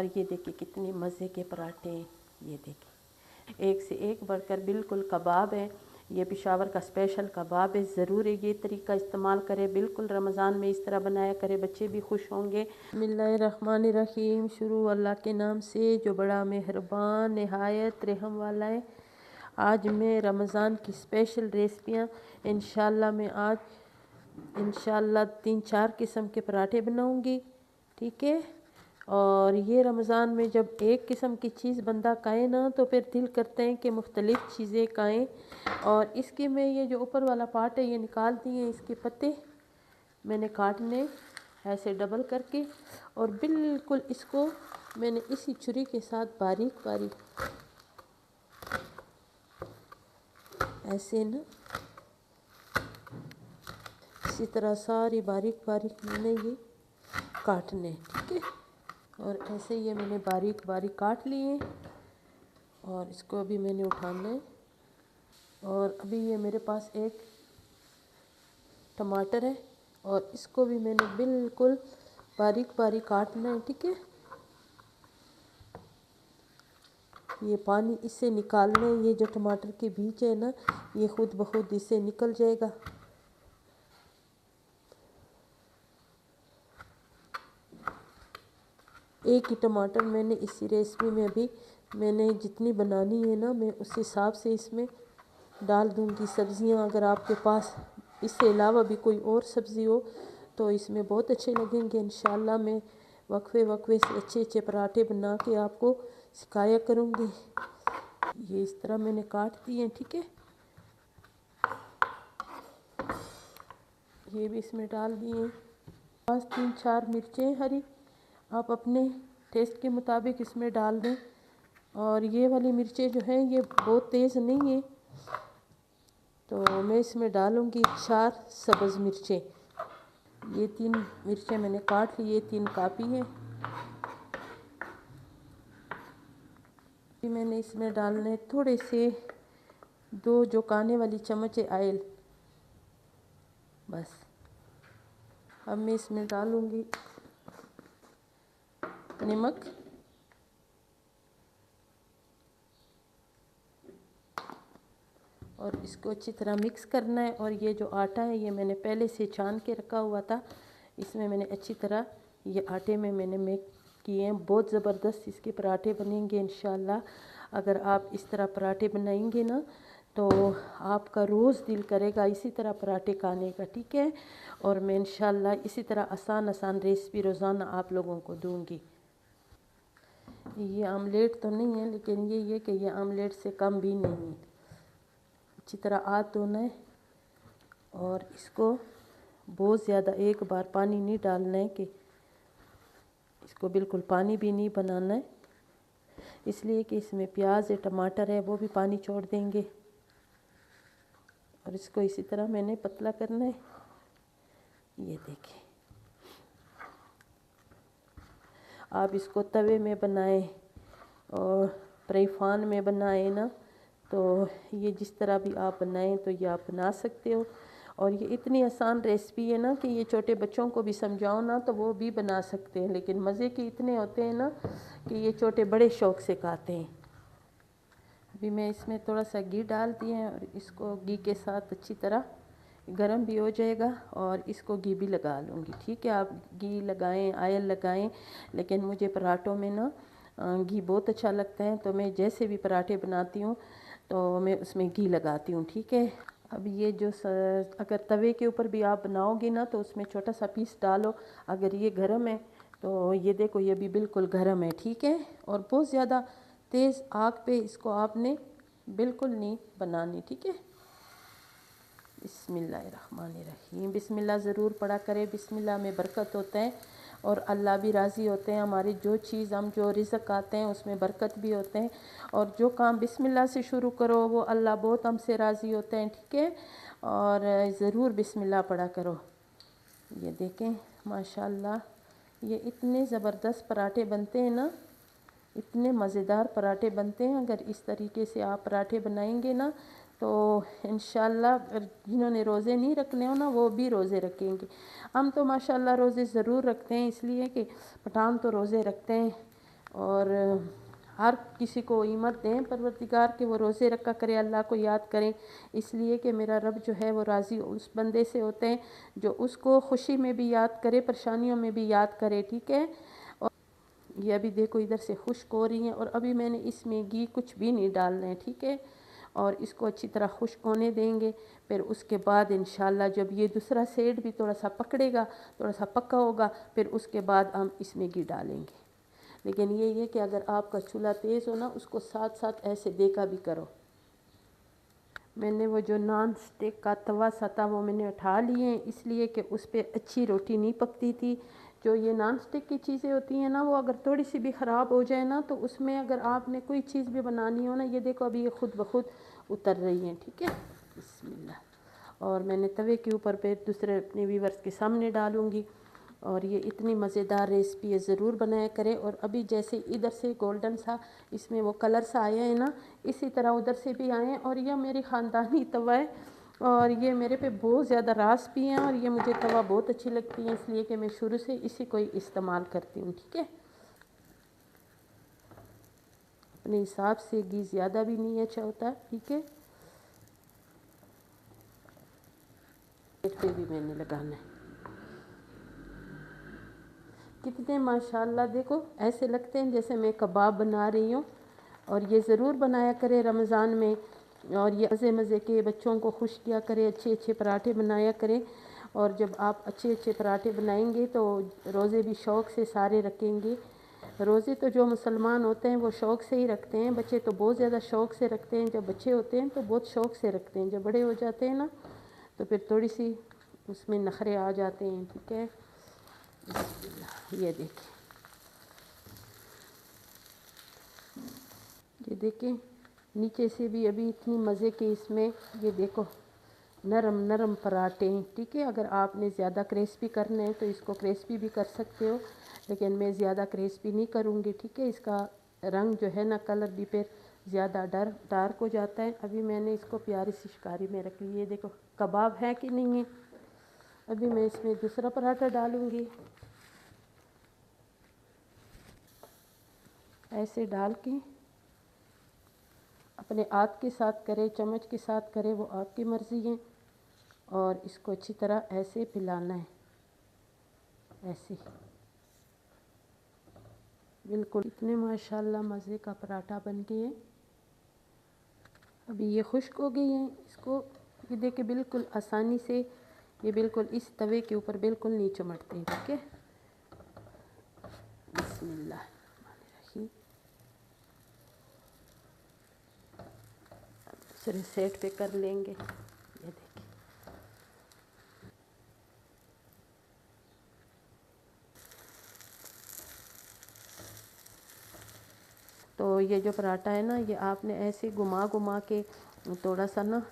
और ये देखिए कितने मज़े के पराठे हैं। ये देखिए एक से एक बढ़कर बिल्कुल कबाब है। ये पेशावर का स्पेशल कबाब है। ज़रूर ये तरीका इस्तेमाल करें, बिल्कुल रमज़ान में इस तरह बनाया करें, बच्चे भी खुश होंगे। बिस्मिल्लाहिर्रहमानिर्रहीम। शुरू अल्लाह के नाम से जो बड़ा मेहरबान नहायत रहम वाला है। आज मैं रमज़ान की स्पेशल रेसिपियाँ इंशाल्लाह मैं आज इंशाल्लाह 3-4 किस्म के पराठे बनाऊंगी, ठीक है। और ये रमज़ान में जब एक किस्म की चीज़ बंदा खाए ना तो फिर दिल करते हैं कि मुख्तलिफ़ चीज़ें खाएं। और इसकी मैं ये जो ऊपर वाला पार्ट है ये निकाल दिए, इसके पत्ते मैंने काटने ऐसे डबल करके, और बिल्कुल इसको मैंने इसी छुरी के साथ बारीक बारीक ऐसे ना इसी तरह सारी बारीक बारीक मैंने ये काटने, ठीक है। और ऐसे ये मैंने बारीक बारीक काट लिए और इसको अभी मैंने उठाना है। और अभी ये मेरे पास एक टमाटर है और इसको भी मैंने बिल्कुल बारीक बारीक काटना है, ठीक है। ये पानी इससे निकालना है, ये जो टमाटर के बीज है ना ये खुद ब खुद इससे निकल जाएगा। एक ही टमाटर मैंने इसी रेसिपी में अभी मैंने जितनी बनानी है ना मैं उस हिसाब से इसमें डाल दूँगी। सब्ज़ियाँ अगर आपके पास इससे अलावा भी कोई और सब्ज़ी हो तो इसमें बहुत अच्छे लगेंगे। इंशाल्लाह मैं वक्फे वक्फे से अच्छे अच्छे पराठे बना के आपको सिखाया करूँगी। ये इस तरह मैंने काट दिए, ठीक है। ये भी इसमें डाल दिए। 5-3-4 मिर्चें हरी आप अपने टेस्ट के मुताबिक इसमें डाल दें। और ये वाली मिर्चें जो हैं ये बहुत तेज़ नहीं है तो मैं इसमें डालूँगी 4 सब्ज़ मिर्चें। ये 3 मिर्चें मैंने काट ली, ये 3 काफ़ी है। मैंने इसमें डालने थोड़े से 2 जो खाने वाली चम्मच है ऑयल, बस। अब मैं इसमें डालूँगी नमक, और इसको अच्छी तरह मिक्स करना है। और ये जो आटा है ये मैंने पहले से छान के रखा हुआ था, इसमें मैंने अच्छी तरह ये आटे में मैंने मिक्स किए हैं। बहुत ज़बरदस्त इसके पराठे बनेंगे इंशाल्लाह। अगर आप इस तरह पराठे बनाएंगे ना तो आपका रोज़ दिल करेगा इसी तरह पराठे खाने का, ठीक है। और मैं इंशाल्लाह इसी तरह आसान आसान रेसिपी रोज़ाना आप लोगों को दूँगी। ये आमलेट तो नहीं है लेकिन ये कि ये आमलेट से कम भी नहीं है। अच्छी तरह हाथ धोना है और इसको बहुत ज़्यादा एक बार पानी नहीं डालना है कि इसको बिल्कुल पानी भी नहीं बनाना है, इसलिए कि इसमें प्याज है टमाटर है वो भी पानी छोड़ देंगे। और इसको इसी तरह मैंने पतला करना है। ये देखिए आप इसको तवे में बनाएं और फ्राई में बनाएं ना तो ये जिस तरह भी आप बनाएं तो ये आप बना सकते हो। और ये इतनी आसान रेसिपी है ना कि ये छोटे बच्चों को भी समझाओ ना तो वो भी बना सकते हैं। लेकिन मज़े के इतने होते हैं ना कि ये छोटे बड़े शौक़ से खाते हैं। अभी मैं इसमें थोड़ा सा घी डाल दिए हैं और इसको घी के साथ अच्छी तरह गरम भी हो जाएगा और इसको घी भी लगा लूँगी, ठीक है। आप घी लगाएं ऑयल लगाएं, लेकिन मुझे पराठों में ना घी बहुत अच्छा लगता है तो मैं जैसे भी पराठे बनाती हूँ तो मैं उसमें घी लगाती हूँ, ठीक है। अब ये जो अगर तवे के ऊपर भी आप बनाओगे ना तो उसमें छोटा सा पीस डालो। अगर ये गर्म है तो ये देखो ये भी बिल्कुल गर्म है, ठीक है। और बहुत ज़्यादा तेज़ आग पे इसको आपने बिल्कुल नहीं बनानी, ठीक है। बिस्मिल्लाहिर्रहमानिर्रहीम। बिस्मिल्लाह ज़रूर पढ़ा करें, बिस्मिल्लाह में बरकत होता है और अल्लाह भी राज़ी होते हैं। हमारी जो चीज़ हम जो रिज़्क़ आते हैं उसमें बरकत भी होते हैं। और जो काम बिस्मिल्लाह से शुरू करो वो अल्लाह बहुत हमसे राज़ी होते हैं, ठीक है। और ज़रूर बिस्मिल्लाह पढ़ा करो। ये देखें माशाल्लाह ये इतने ज़बरदस्त पराठे बनते हैं ना, इतने मज़ेदार पराठे बनते हैं। अगर इस तरीके से आप पराठे बनाएंगे ना तो इंशाल्लाह जिन्होंने रोज़े नहीं रखने हो ना वो भी रोज़े रखेंगे। हम तो माशाल्लाह रोज़े ज़रूर रखते हैं, इसलिए कि पठान तो रोज़े रखते हैं और हर किसी को हिम्मत दें परवरदिगार के वो रोज़े रखा करे, अल्लाह को याद करें, इसलिए कि मेरा रब जो है वो राज़ी उस बंदे से होते हैं जो उसको खुशी में भी याद करे, परेशानियों में भी याद करे। ठीक है। और ये अभी देखो इधर से खुश्क हो रही हैं और अभी मैंने इसमें घी कुछ भी नहीं डालना है। ठीक है। और इसको अच्छी तरह खुश्क होने देंगे। फिर उसके बाद इंशाल्लाह जब ये दूसरा सेड भी थोड़ा सा पकड़ेगा, थोड़ा सा पक्का होगा, फिर उसके बाद हम इसमें घी डालेंगे। लेकिन ये कि अगर आपका चूल्हा तेज़ हो ना, उसको साथ साथ ऐसे देखा भी करो। मैंने वो जो नॉन स्टिक का तवा सा था वो मैंने उठा लिए, इसलिए कि उस पर अच्छी रोटी नहीं पकती थी। जो ये नॉन स्टिक की चीज़ें होती हैं ना, वो अगर थोड़ी सी भी ख़राब हो जाए ना, तो उसमें अगर आपने कोई चीज़ भी बनानी हो ना, ये देखो अभी ये खुद ब खुद उतर रही हैं। ठीक है। बिस्मिल्लाह। और मैंने तवे के ऊपर पे दूसरे अपने व्यूअर्स के सामने डालूँगी। और ये इतनी मज़ेदार रेसिपी है, ज़रूर बनाया करें। और अभी जैसे इधर से गोल्डन सा इसमें वो कलर सा आया है ना, इसी तरह उधर से भी आए हैं। और यह मेरी ख़ानदानी तवा है और ये मेरे पे बहुत ज़्यादा रास भी हैं और ये मुझे तवा बहुत अच्छी लगती है, इसलिए कि मैं शुरू से इसी को ही इस्तेमाल करती हूँ। ठीक है। अपने हिसाब से घी ज़्यादा भी नहीं अच्छा होता। ठीक है। पेट पे भी मैंने लगाना है। कितने माशाल्लाह देखो ऐसे लगते हैं जैसे मैं कबाब बना रही हूँ। और ये ज़रूर बनाया करें रमज़ान में। और ये मज़े मज़े के बच्चों को खुश किया करें, अच्छे अच्छे पराठे बनाया करें। और जब आप अच्छे अच्छे पराठे बनाएंगे तो रोज़े भी शौक़ से सारे रखेंगे। रोज़े तो जो मुसलमान होते हैं वो शौक़ से ही रखते हैं, बच्चे तो बहुत ज़्यादा शौक़ से रखते हैं। जब बच्चे होते हैं तो बहुत शौक़ से रखते हैं, जब बड़े हो जाते हैं ना तो फिर थोड़ी सी उसमें नखरे आ जाते हैं। ठीक है। ये देखिए, ये देखें नीचे से भी अभी इतनी मज़े के इसमें ये देखो नरम नरम पराठे हैं। ठीक है। अगर आपने ज़्यादा क्रिस्पी करने हैं तो इसको क्रिस्पी भी कर सकते हो, लेकिन मैं ज़्यादा क्रिस्पी नहीं करूँगी। ठीक है। इसका रंग जो है ना, कलर भी फिर ज़्यादा डार्क हो जाता है। अभी मैंने इसको प्यारी सी शिकारी में रख ली। ये देखो कबाब है कि नहीं है। अभी मैं इसमें दूसरा पराठा डालूँगी। ऐसे डाल के अपने हाथ के साथ करें, चम्मच के साथ करें, वो आपकी मर्ज़ी है। और इसको अच्छी तरह ऐसे फैलाना है, ऐसे बिल्कुल। इतने माशाल्लाह मज़े का पराठा बन गए हैं। अभी ये खुश्क हो गई हैं। इसको ये देखिए बिल्कुल आसानी से ये बिल्कुल इस तवे के ऊपर बिल्कुल नहीं चमटते। ठीक है। बिस्मिल्लाह दूसरे सेट पे कर लेंगे। ये देखिए तो ये जो पराठा है ना, ये आपने ऐसे घुमा घुमा के थोड़ा सा ना,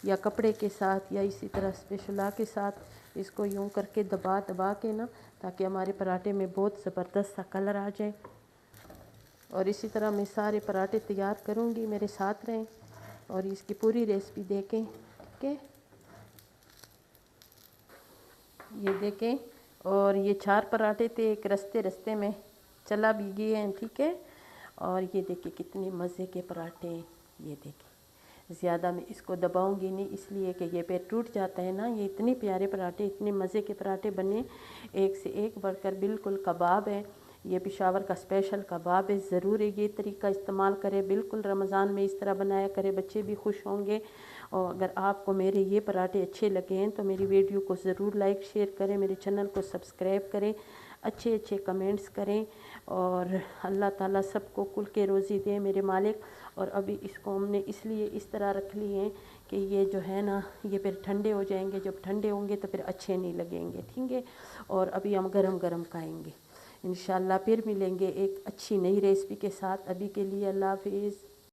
या कपड़े के साथ या इसी तरह स्पेशला के साथ इसको यूँ करके दबा दबा के ना, ताकि हमारे पराठे में बहुत ज़बरदस्त सा कलर आ जाए। और इसी तरह मैं सारे पराठे तैयार करूँगी, मेरे साथ रहें और इसकी पूरी रेसिपी देखें। ठीक है। ये देखें, और ये 4 पराठे थे, एक रस्ते रस्ते में चला भी गए हैं। ठीक है। और ये देखिए कितने मज़े के पराठे हैं। ये देखिए ज़्यादा मैं इसको दबाऊंगी नहीं, इसलिए कि ये पैर टूट जाता है ना। ये इतने प्यारे पराठे, इतने मज़े के पराठे बने, एक से एक बढ़कर बिल्कुल कबाब है। ये पेशावर का स्पेशल कबाब है। ज़रूर ये तरीका इस्तेमाल करें, बिल्कुल रमज़ान में इस तरह बनाया करें, बच्चे भी खुश होंगे। और अगर आपको मेरे ये पराठे अच्छे लगे हैं तो मेरी वीडियो को ज़रूर लाइक शेयर करें, मेरे चैनल को सब्सक्राइब करें, अच्छे अच्छे कमेंट्स करें। और अल्लाह ताला सबको कुल के रोज़ी दे मेरे मालिक। और अभी इसको हमने इसलिए इस तरह रख लिए हैं कि ये जो है ना, ये फिर ठंडे हो जाएंगे। जब ठंडे होंगे तो फिर अच्छे नहीं लगेंगे। ठीक है। और अभी हम गरम गरम खाएंगे। इंशाल्लाह फिर मिलेंगे एक अच्छी नई रेसिपी के साथ। अभी के लिए अल्लाह हाफिज़।